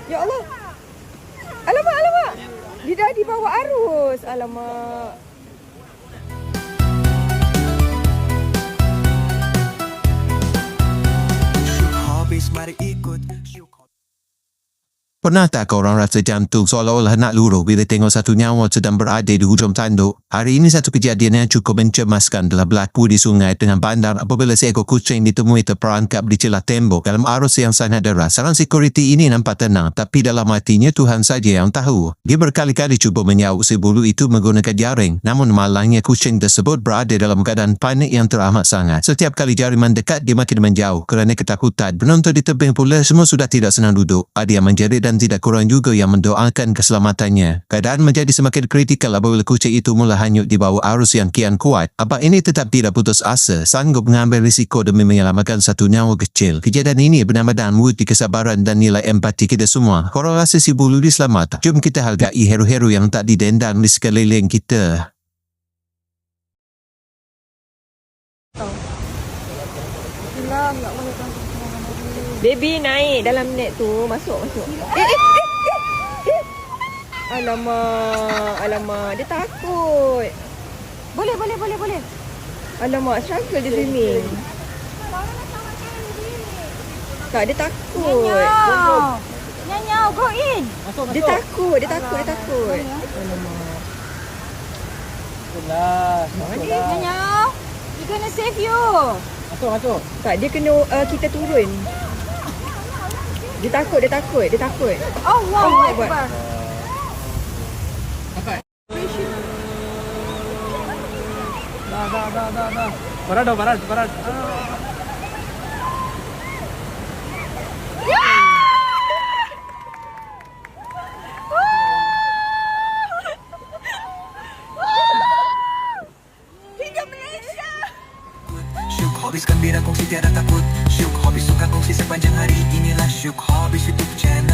Ya Allah. Alamak, alamak. Dia dah dibawa arus. Alamak. Habis mari ikut. Pernah tak korang rasa jantung seolah-olah nak luruh bila tengok satu nyawa sedang berada di hujung tanduk? Hari ini satu kejadian yang cukup mencemaskan telah berlaku di sungai tengah bandar apabila seekor kucing ditemui terperangkap di celah tembok dalam arus yang sangat deras. Seorang sekuriti ini nampak tenang tapi dalam hatinya Tuhan saja yang tahu. Dia berkali-kali cuba menyauk si bulu itu menggunakan jaring, namun malangnya kucing tersebut berada dalam keadaan panik yang teramat sangat. Setiap kali jaring mendekat dia makin menjauh kerana ketakutan. Penonton di tebing pula semua sudah tidak senang duduk. Ada yang menjerit dan tidak kurang juga yang mendoakan keselamatannya. Keadaan menjadi semakin kritikal apabila kucing itu mula hanyut di bawah arus yang kian kuat. Abang ini tetap tidak putus asa, sanggup mengambil risiko demi menyelamatkan satu nyawa kecil. Kejadian ini benar-benar menguji kesabaran dan nilai empati kita semua. Korang rasa si bulu diselamat? Jom kita hargai hero-hero yang tak didendang di sekeliling kita. Baby naik dalam net tu. Masuk. Alamak. Dia takut. Boleh. Alamak, struggle dia swimming. Tak, dia takut. Nyanyau, go in. Dia takut. Alamak. Nyanyau, we gonna save you. Masuk. Tak, dia kena kita turun. Dia takut. Oh, wow. Allah Akbar. Dah. Parad. Syuk Hobbies gembira kongsi tiada takut. Syuk Hobbies suka kongsi sepanjang hari. Inilah Syuk Hobbies YouTube channel.